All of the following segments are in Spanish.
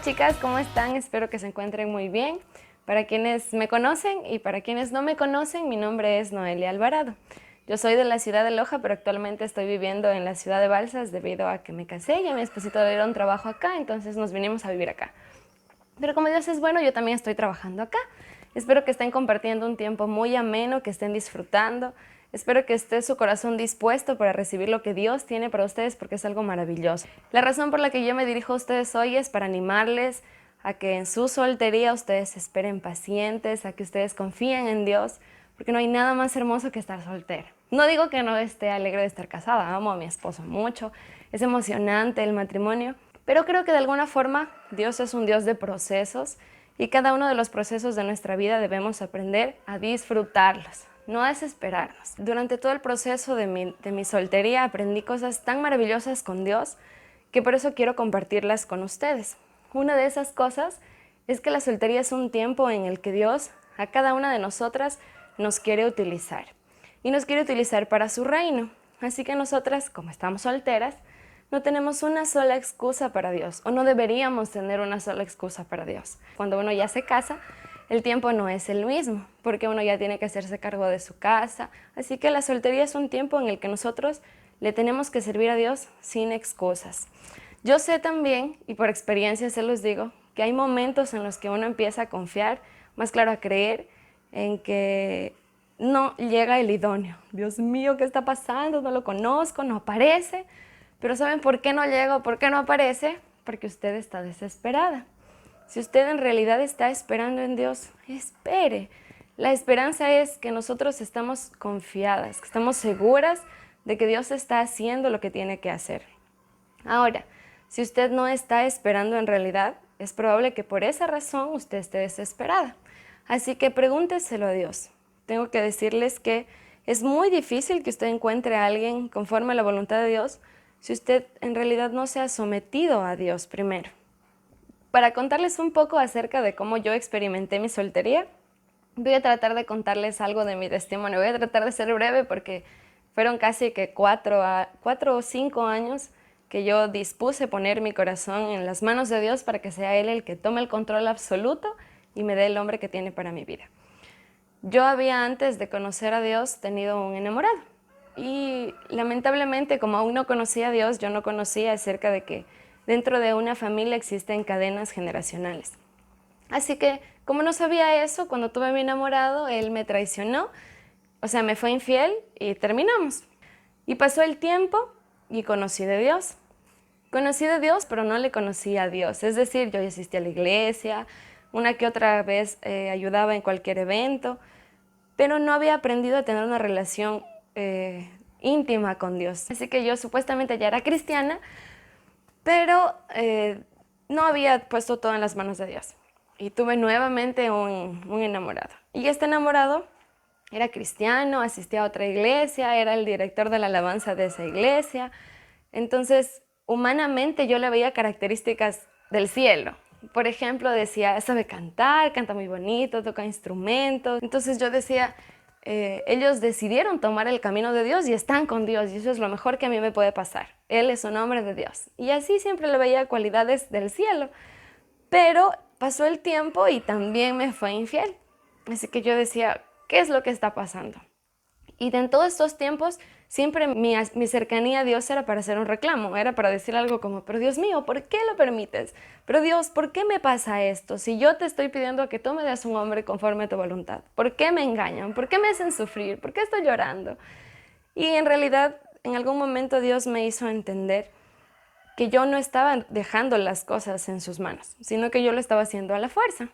chicas, ¿cómo están? Espero que se encuentren muy bien. Para quienes me conocen y para quienes no me conocen, mi nombre es Noelia Alvarado. Yo soy de la ciudad de Loja, pero actualmente estoy viviendo en la ciudad de Balsas debido a que me casé y a mi esposito le dieron trabajo acá, entonces nos vinimos a vivir acá. Pero como Dios es bueno, yo también estoy trabajando acá. Espero que estén compartiendo un tiempo muy ameno, que estén disfrutando. Espero que esté su corazón dispuesto para recibir lo que Dios tiene para ustedes porque es algo maravilloso. La razón por la que yo me dirijo a ustedes hoy es para animarles a que en su soltería ustedes esperen pacientes, a que ustedes confíen en Dios, porque no hay nada más hermoso que estar soltera. No digo que no esté alegre de estar casada, amo a mi esposo mucho, es emocionante el matrimonio, pero creo que de alguna forma Dios es un Dios de procesos y cada uno de los procesos de nuestra vida debemos aprender a disfrutarlos, no a desesperarnos. Durante todo el proceso de mi soltería aprendí cosas tan maravillosas con Dios que por eso quiero compartirlas con ustedes. Una de esas cosas es que la soltería es un tiempo en el que Dios a cada una de nosotras nos quiere utilizar y nos quiere utilizar para su reino. Así que nosotras, como estamos solteras, no tenemos una sola excusa para Dios, o no deberíamos tener una sola excusa para Dios. Cuando uno ya se casa, el tiempo no es el mismo, porque uno ya tiene que hacerse cargo de su casa. Así que la soltería es un tiempo en el que nosotros le tenemos que servir a Dios sin excusas. Yo sé también, y por experiencia se los digo, que hay momentos en los que uno empieza a confiar, más claro a creer, en que no llega el idóneo. Dios mío, ¿qué está pasando? No lo conozco, no aparece. Pero ¿saben por qué no llega o por qué no aparece? Porque usted está desesperada. Si usted en realidad está esperando en Dios, espere. La esperanza es que nosotros estamos confiadas, que estamos seguras de que Dios está haciendo lo que tiene que hacer. Ahora, si usted no está esperando en realidad, es probable que por esa razón usted esté desesperada. Así que pregúnteselo a Dios. Tengo que decirles que es muy difícil que usted encuentre a alguien conforme a la voluntad de Dios si usted en realidad no se ha sometido a Dios primero. Para contarles un poco acerca de cómo yo experimenté mi soltería, voy a tratar de contarles algo de mi testimonio. Voy a tratar de ser breve porque fueron casi que 4 o 5 años que yo dispuse poner mi corazón en las manos de Dios para que sea Él el que tome el control absoluto y me dé el hombre que tiene para mi vida. Yo había antes de conocer a Dios tenido un enamorado y lamentablemente como aún no conocía a Dios, yo no conocía acerca de que dentro de una familia existen cadenas generacionales. Así que como no sabía eso, cuando tuve a mi enamorado, él me traicionó, o sea, me fue infiel y terminamos. Y pasó el tiempo y conocí de Dios. Conocí de Dios, pero no le conocí a Dios. Es decir, yo asistía a la iglesia, una que otra vez ayudaba en cualquier evento, pero no había aprendido a tener una relación íntima con Dios. Así que yo supuestamente ya era cristiana, pero no había puesto todo en las manos de Dios. Y tuve nuevamente un enamorado. Y este enamorado era cristiano, asistía a otra iglesia, era el director de la alabanza de esa iglesia. Entonces, humanamente yo le veía características del cielo. Por ejemplo, decía, sabe cantar, canta muy bonito, toca instrumentos. Entonces yo decía, ellos decidieron tomar el camino de Dios y están con Dios, y eso es lo mejor que a mí me puede pasar. Él es un hombre de Dios. Y así siempre le veía cualidades del cielo. Pero pasó el tiempo y también me fue infiel. Así que yo decía, ¿qué es lo que está pasando? Y en todos estos tiempos, siempre mi cercanía a Dios era para hacer un reclamo, era para decir algo como, pero Dios mío, ¿por qué lo permites? Pero Dios, ¿por qué me pasa esto? Si yo te estoy pidiendo que tú me des un hombre conforme a tu voluntad, ¿por qué me engañan? ¿Por qué me hacen sufrir? ¿Por qué estoy llorando? Y en realidad, en algún momento Dios me hizo entender que yo no estaba dejando las cosas en sus manos, sino que yo lo estaba haciendo a la fuerza,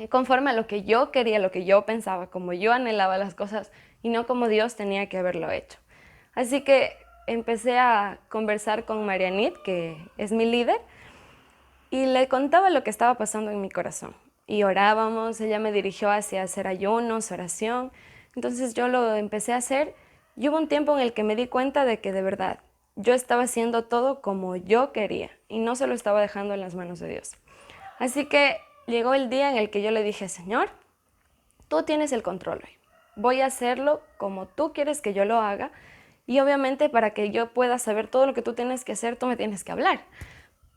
conforme a lo que yo quería, lo que yo pensaba, como yo anhelaba las cosas y no como Dios tenía que haberlo hecho. Así que empecé a conversar con Marianit, que es mi líder, y le contaba lo que estaba pasando en mi corazón. Y orábamos, ella me dirigió hacia hacer ayunos, oración. Entonces yo lo empecé a hacer y hubo un tiempo en el que me di cuenta de que de verdad yo estaba haciendo todo como yo quería y no se lo estaba dejando en las manos de Dios. Así que llegó el día en el que yo le dije, Señor, tú tienes el control hoy. Voy a hacerlo como tú quieres que yo lo haga y obviamente para que yo pueda saber todo lo que tú tienes que hacer, tú me tienes que hablar.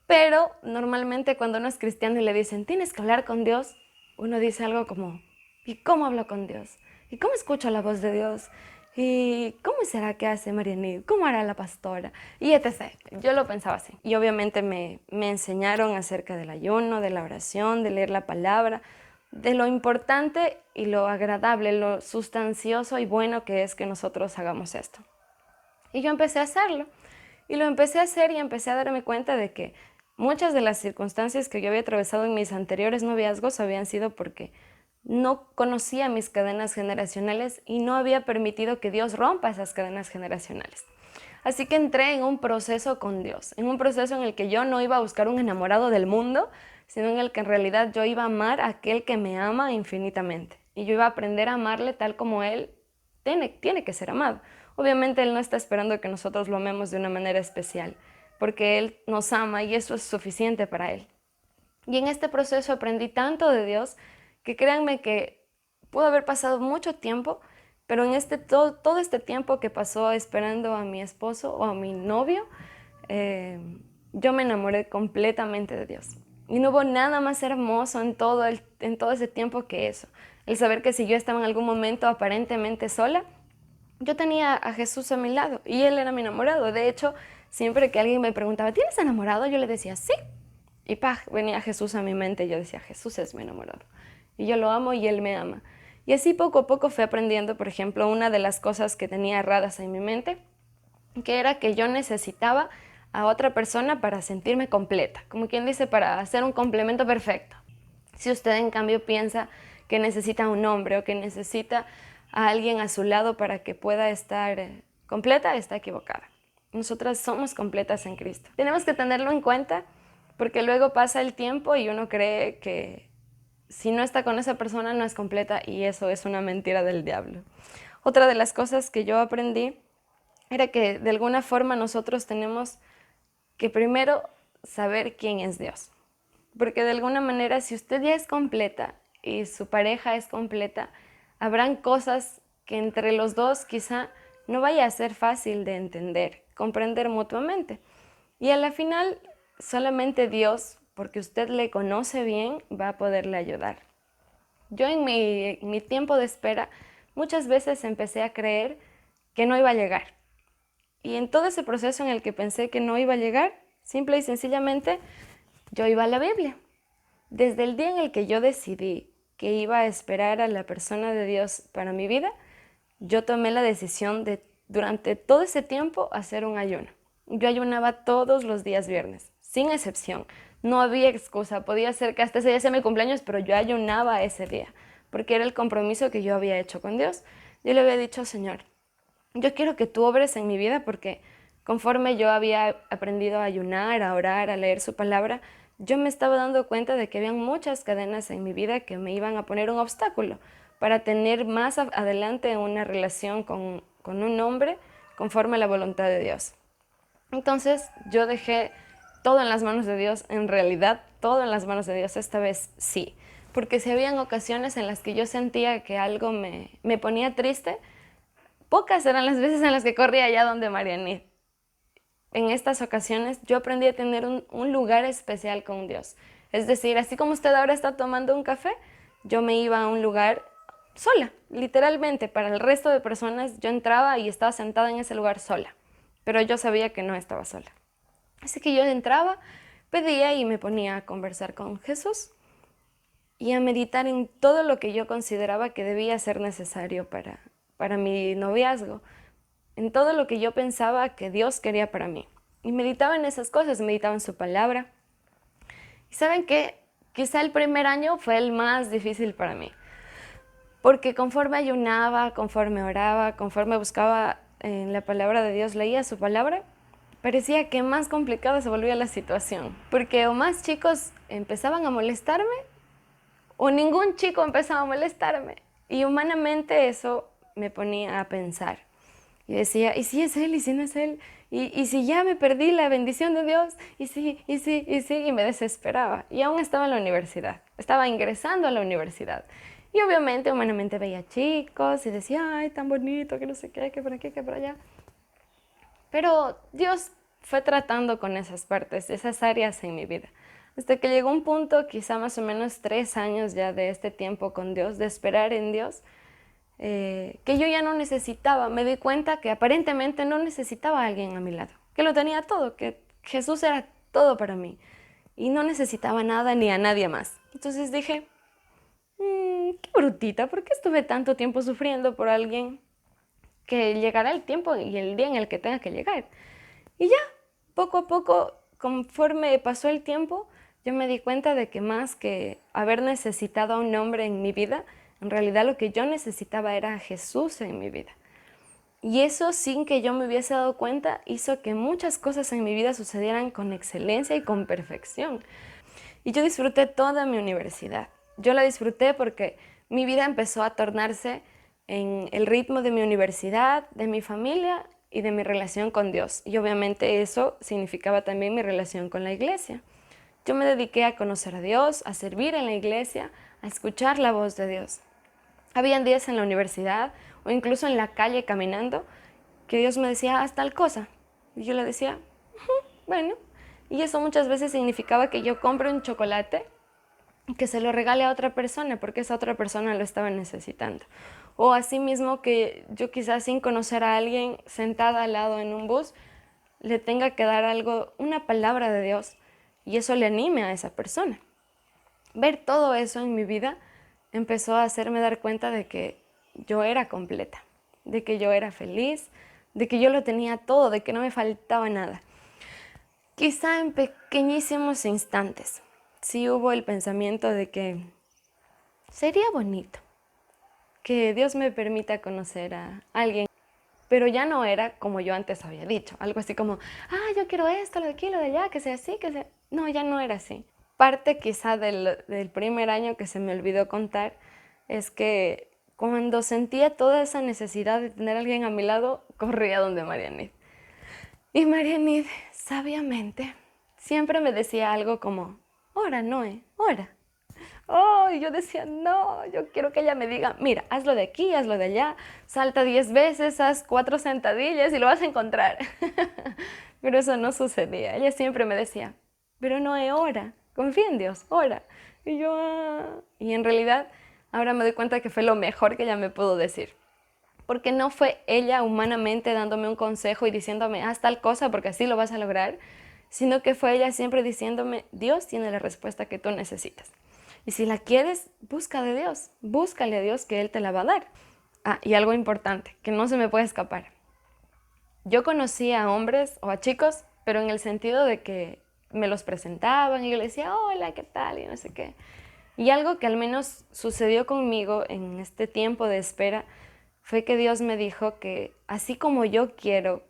Pero normalmente cuando uno es cristiano y le dicen, tienes que hablar con Dios, uno dice algo como, ¿y cómo hablo con Dios? ¿Y cómo escucho la voz de Dios? ¿Y cómo será que hace Marianit? ¿Cómo hará la pastora? Y etc. Yo lo pensaba así. Y obviamente me enseñaron acerca del ayuno, de la oración, de leer la palabra, de lo importante y lo agradable, lo sustancioso y bueno que es que nosotros hagamos esto. Y yo empecé a hacerlo. Y lo empecé a hacer y empecé a darme cuenta de que muchas de las circunstancias que yo había atravesado en mis anteriores noviazgos habían sido porque no conocía mis cadenas generacionales y no había permitido que Dios rompa esas cadenas generacionales. Así que entré en un proceso con Dios, en un proceso en el que yo no iba a buscar un enamorado del mundo, sino en el que en realidad yo iba a amar a aquel que me ama infinitamente. Y yo iba a aprender a amarle tal como Él tiene que ser amado. Obviamente Él no está esperando que nosotros lo amemos de una manera especial, porque Él nos ama y eso es suficiente para Él. Y en este proceso aprendí tanto de Dios que créanme que pudo haber pasado mucho tiempo, pero en todo este tiempo que pasó esperando a mi esposo o a mi novio, yo me enamoré completamente de Dios. Y no hubo nada más hermoso en todo ese tiempo que eso. El saber que si yo estaba en algún momento aparentemente sola, yo tenía a Jesús a mi lado y Él era mi enamorado. De hecho, siempre que alguien me preguntaba, ¿tienes enamorado? Yo le decía, sí. Y venía Jesús a mi mente y yo decía, Jesús es mi enamorado. Y yo lo amo y Él me ama. Y así poco a poco fui aprendiendo, por ejemplo, una de las cosas que tenía erradas en mi mente, que era que yo necesitaba a otra persona para sentirme completa, como quien dice, para hacer un complemento perfecto. Si usted en cambio piensa que necesita un hombre o que necesita a alguien a su lado para que pueda estar completa, está equivocada. Nosotras somos completas en Cristo. Tenemos que tenerlo en cuenta porque luego pasa el tiempo y uno cree que si no está con esa persona no es completa y eso es una mentira del diablo. Otra de las cosas que yo aprendí era que de alguna forma nosotros tenemos que primero saber quién es Dios. Porque de alguna manera si usted ya es completa y su pareja es completa, habrán cosas que entre los dos quizá no vaya a ser fácil de entender, comprender mutuamente. Y a la final solamente Dios, porque usted le conoce bien, va a poderle ayudar. Yo en mi tiempo de espera muchas veces empecé a creer que no iba a llegar. Y en todo ese proceso en el que pensé que no iba a llegar, simple y sencillamente, yo iba a la Biblia. Desde el día en el que yo decidí que iba a esperar a la persona de Dios para mi vida, yo tomé la decisión de durante todo ese tiempo hacer un ayuno. Yo ayunaba todos los días viernes, sin excepción. No había excusa, podía ser que hasta ese día sea mi cumpleaños, pero yo ayunaba ese día, porque era el compromiso que yo había hecho con Dios. Yo le había dicho, Señor, yo quiero que tú obres en mi vida porque conforme yo había aprendido a ayunar, a orar, a leer su palabra, yo me estaba dando cuenta de que habían muchas cadenas en mi vida que me iban a poner un obstáculo para tener más adelante una relación con un hombre conforme a la voluntad de Dios. Entonces yo dejé todo en las manos de Dios, en realidad todo en las manos de Dios, esta vez sí, porque si habían ocasiones en las que yo sentía que algo me ponía triste, pocas eran las veces en las que corría allá donde Marianit. En estas ocasiones yo aprendí a tener un lugar especial con Dios. Es decir, así como usted ahora está tomando un café, yo me iba a un lugar sola, literalmente. Para el resto de personas yo entraba y estaba sentada en ese lugar sola, pero yo sabía que no estaba sola. Así que yo entraba, pedía y me ponía a conversar con Jesús y a meditar en todo lo que yo consideraba que debía ser necesario para mi noviazgo, en todo lo que yo pensaba que Dios quería para mí. Y meditaba en esas cosas, meditaba en su palabra. Y ¿saben qué? Quizá el primer año fue el más difícil para mí, porque conforme ayunaba, conforme oraba, conforme buscaba en la palabra de Dios, leía su palabra, parecía que más complicada se volvía la situación, porque o más chicos empezaban a molestarme, o ningún chico empezaba a molestarme. Y humanamente eso me ponía a pensar. Y decía, ¿y si es él? ¿Y si no es él? ¿Y si ya me perdí la bendición de Dios? ¿Y sí? ¿Y sí? ¿Y sí? Y me desesperaba. Y aún estaba en la universidad. Estaba ingresando a la universidad. Y obviamente, humanamente veía chicos y decía, ay, tan bonito, que no sé qué, que por aquí, que por allá. Pero Dios fue tratando con esas partes, esas áreas en mi vida. Hasta que llegó un punto, quizá más o menos 3 años ya de este tiempo con Dios, de esperar en Dios, que yo ya no necesitaba. Me di cuenta que aparentemente no necesitaba a alguien a mi lado, que lo tenía todo, que Jesús era todo para mí y no necesitaba nada ni a nadie más. Entonces dije, qué brutita, ¿por qué estuve tanto tiempo sufriendo por alguien que llegará el tiempo y el día en el que tenga que llegar? Y ya, poco a poco, conforme pasó el tiempo, yo me di cuenta de que más que haber necesitado a un hombre en mi vida, en realidad lo que yo necesitaba era a Jesús en mi vida. Y eso, sin que yo me hubiese dado cuenta, hizo que muchas cosas en mi vida sucedieran con excelencia y con perfección. Y yo disfruté toda mi universidad. Yo la disfruté porque mi vida empezó a tornarse en el ritmo de mi universidad, de mi familia y de mi relación con Dios. Y obviamente eso significaba también mi relación con la iglesia. Yo me dediqué a conocer a Dios, a servir en la iglesia, a escuchar la voz de Dios. Habían días en la universidad o incluso en la calle caminando que Dios me decía, haz tal cosa. Y yo le decía, bueno. Y eso muchas veces significaba que yo compre un chocolate y que se lo regale a otra persona porque esa otra persona lo estaba necesitando. O asimismo que yo quizás sin conocer a alguien sentada al lado en un bus, le tenga que dar algo, una palabra de Dios y eso le anime a esa persona. Ver todo eso en mi vida empezó a hacerme dar cuenta de que yo era completa, de que yo era feliz, de que yo lo tenía todo, de que no me faltaba nada. Quizá en pequeñísimos instantes sí hubo el pensamiento de que sería bonito que Dios me permita conocer a alguien, pero ya no era como yo antes había dicho, algo así como, yo quiero esto, lo de aquí, lo de allá, que sea así, que sea... No, ya no era así. Parte quizá del primer año que se me olvidó contar es que cuando sentía toda esa necesidad de tener a alguien a mi lado, corría donde Marianith. Y Marianith, sabiamente, siempre me decía algo como, ora, Noé, ora. Oh, y yo decía, no, yo quiero que ella me diga, mira, hazlo de aquí, hazlo de allá, salta 10 veces, haz 4 sentadillas y lo vas a encontrar. Pero eso no sucedía. Ella siempre me decía, pero Noé, ora, confía en Dios, ora. Y yo, Y en realidad, ahora me doy cuenta que fue lo mejor que ella me pudo decir. Porque no fue ella humanamente dándome un consejo y diciéndome, haz tal cosa porque así lo vas a lograr, sino que fue ella siempre diciéndome, Dios tiene la respuesta que tú necesitas. Y si la quieres, busca de Dios, búscale a Dios que Él te la va a dar. Y algo importante, que no se me puede escapar. Yo conocía a hombres o a chicos, pero en el sentido de que me los presentaban y yo les decía, hola, ¿qué tal? Y no sé qué. Y algo que al menos sucedió conmigo en este tiempo de espera fue que Dios me dijo que así como yo quiero,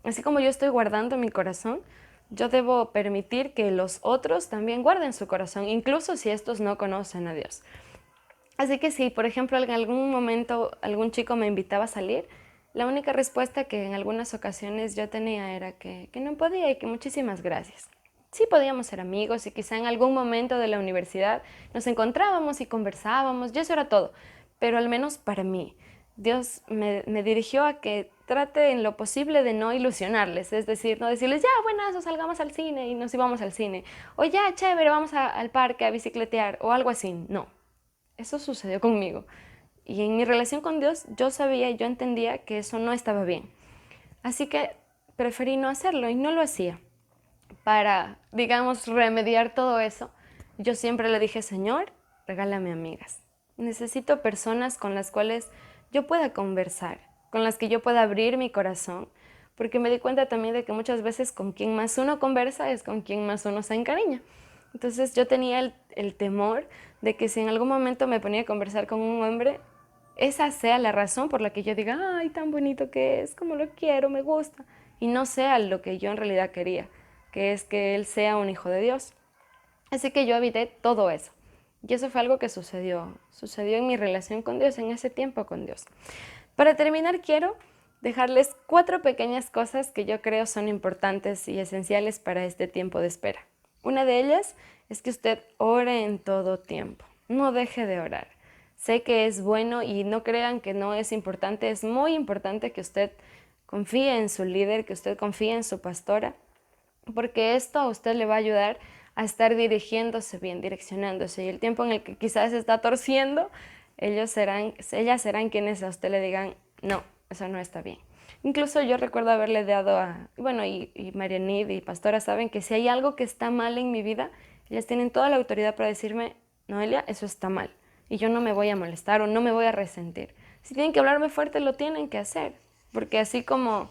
así como yo estoy guardando mi corazón, yo debo permitir que los otros también guarden su corazón, incluso si estos no conocen a Dios. Así que si, por ejemplo, en algún momento algún chico me invitaba a salir, la única respuesta que en algunas ocasiones yo tenía era que no podía y que muchísimas gracias. Sí podíamos ser amigos y quizá en algún momento de la universidad nos encontrábamos y conversábamos, y eso era todo. Pero al menos para mí, Dios me dirigió a que trate en lo posible de no ilusionarles, es decir, no decirles, ya, buenas, salgamos al cine y nos íbamos al cine, o ya, chévere, vamos al parque a bicicletear, o algo así. No, eso sucedió conmigo. Y en mi relación con Dios, yo sabía y yo entendía que eso no estaba bien. Así que preferí no hacerlo y no lo hacía. Para, digamos, remediar todo eso, yo siempre le dije, Señor, regálame amigas. Necesito personas con las cuales yo pueda conversar, con las que yo pueda abrir mi corazón, porque me di cuenta también de que muchas veces con quien más uno conversa es con quien más uno se encariña. Entonces yo tenía el temor de que si en algún momento me ponía a conversar con un hombre, esa sea la razón por la que yo diga, ay, tan bonito que es, como lo quiero, me gusta, y no sea lo que yo en realidad quería, que es que él sea un hijo de Dios. Así que yo evité todo eso. Y eso fue algo que sucedió en mi relación con Dios, en ese tiempo con Dios. Para terminar, quiero dejarles 4 pequeñas cosas que yo creo son importantes y esenciales para este tiempo de espera. Una de ellas es que usted ore en todo tiempo. No deje de orar. Sé que es bueno y no crean que no es importante. Es muy importante que usted confíe en su líder, que usted confíe en su pastora, porque esto a usted le va a ayudar a estar dirigiéndose bien, direccionándose. Y el tiempo en el que quizás se está torciendo, ellas serán quienes a usted le digan, no, eso no está bien. Incluso yo recuerdo haberle dado y Marianid y Pastora saben que si hay algo que está mal en mi vida, ellas tienen toda la autoridad para decirme, Noelia, eso está mal. Y yo no me voy a molestar o no me voy a resentir. Si tienen que hablarme fuerte, lo tienen que hacer. Porque así como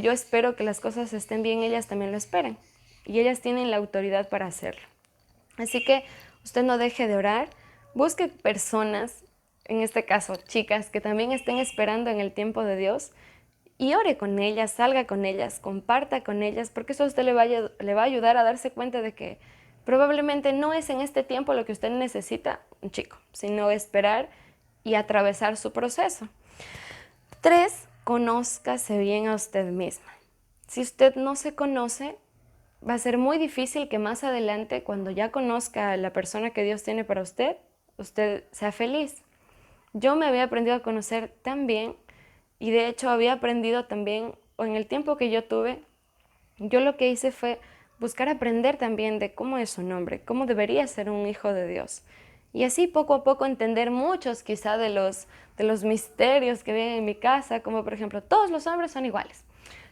yo espero que las cosas estén bien, ellas también lo esperan. Y ellas tienen la autoridad para hacerlo. Así que usted no deje de orar. Busque personas, en este caso chicas, que también estén esperando en el tiempo de Dios. Y ore con ellas, salga con ellas, comparta con ellas, porque eso a usted le va a ayudar a darse cuenta de que probablemente no es en este tiempo lo que usted necesita, un chico, sino esperar y atravesar su proceso. 3, conózcase bien a usted misma. Si usted no se conoce, va a ser muy difícil que más adelante, cuando ya conozca a la persona que Dios tiene para usted sea feliz. Yo me había aprendido a conocer tan bien y de hecho había aprendido también, o en el tiempo que yo tuve, yo lo que hice fue buscar aprender también de cómo es su nombre, cómo debería ser un hijo de Dios. Y así poco a poco entender muchos quizá de los misterios que vienen en mi casa, como por ejemplo, todos los hombres son iguales.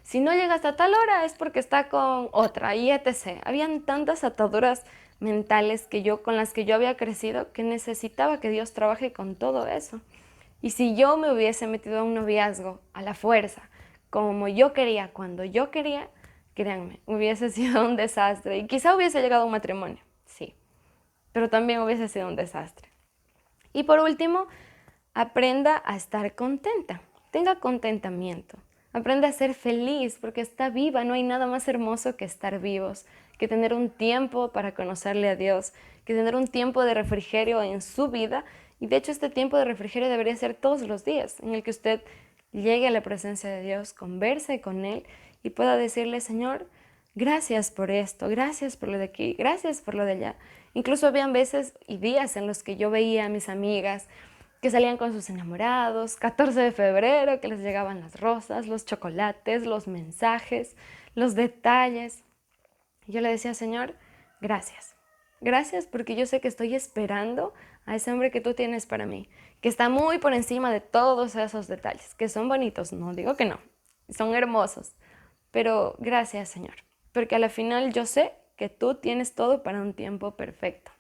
Si no llega hasta tal hora es porque está con otra y etc. Habían tantas ataduras mentales con las que yo había crecido que necesitaba que Dios trabaje con todo eso. Y si yo me hubiese metido a un noviazgo a la fuerza, como yo quería, cuando yo quería, créanme, hubiese sido un desastre. Y quizá hubiese llegado a un matrimonio, sí, pero también hubiese sido un desastre. Y por último, aprenda a estar contenta. Tenga contentamiento. Aprenda a ser feliz porque está viva. No hay nada más hermoso que estar vivos, que tener un tiempo para conocerle a Dios, que tener un tiempo de refrigerio en su vida. Y de hecho este tiempo de refrigerio debería ser todos los días, en el que usted llegue a la presencia de Dios, converse con Él y pueda decirle, Señor, gracias por esto, gracias por lo de aquí, gracias por lo de allá. Incluso habían veces y días en los que yo veía a mis amigas que salían con sus enamorados, 14 de febrero, que les llegaban las rosas, los chocolates, los mensajes, los detalles. Y yo le decía, Señor, gracias. Gracias porque yo sé que estoy esperando a ese hombre que tú tienes para mí, que está muy por encima de todos esos detalles, que son bonitos, no digo que no, son hermosos, pero gracias, Señor, porque a la final yo sé que tú tienes todo para un tiempo perfecto.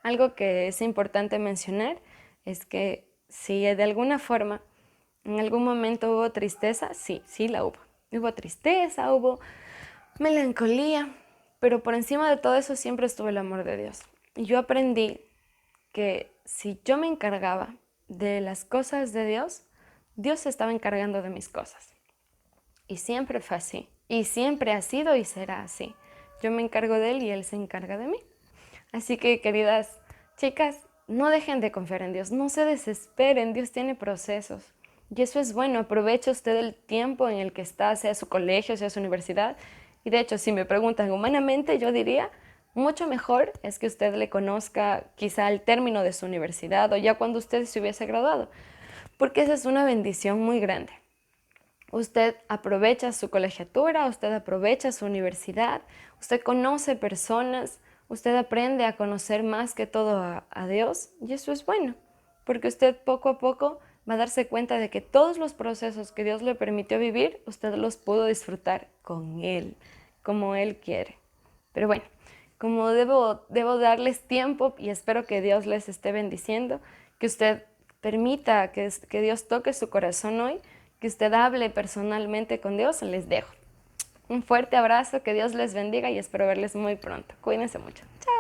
Algo que es importante mencionar es que si de alguna forma en algún momento hubo tristeza, sí la hubo. Hubo tristeza, hubo melancolía, pero por encima de todo eso siempre estuvo el amor de Dios. Y yo aprendí que si yo me encargaba de las cosas de Dios, Dios se estaba encargando de mis cosas. Y siempre fue así. Y siempre ha sido y será así. Yo me encargo de Él y Él se encarga de mí. Así que, queridas chicas, no dejen de confiar en Dios. No se desesperen. Dios tiene procesos. Y eso es bueno. Aproveche usted el tiempo en el que está, sea su colegio, sea su universidad. Y de hecho, si me preguntan humanamente, yo diría, mucho mejor es que usted le conozca quizá al término de su universidad o ya cuando usted se hubiese graduado. Porque esa es una bendición muy grande. Usted aprovecha su colegiatura, usted aprovecha su universidad, usted conoce personas, usted aprende a conocer más que todo a Dios y eso es bueno, porque usted poco a poco va a darse cuenta de que todos los procesos que Dios le permitió vivir, usted los pudo disfrutar con Él, como Él quiere. Pero bueno, como debo darles tiempo y espero que Dios les esté bendiciendo, que usted permita que Dios toque su corazón hoy, que usted hable personalmente con Dios, les dejo. Un fuerte abrazo, que Dios les bendiga y espero verles muy pronto. Cuídense mucho. Chao.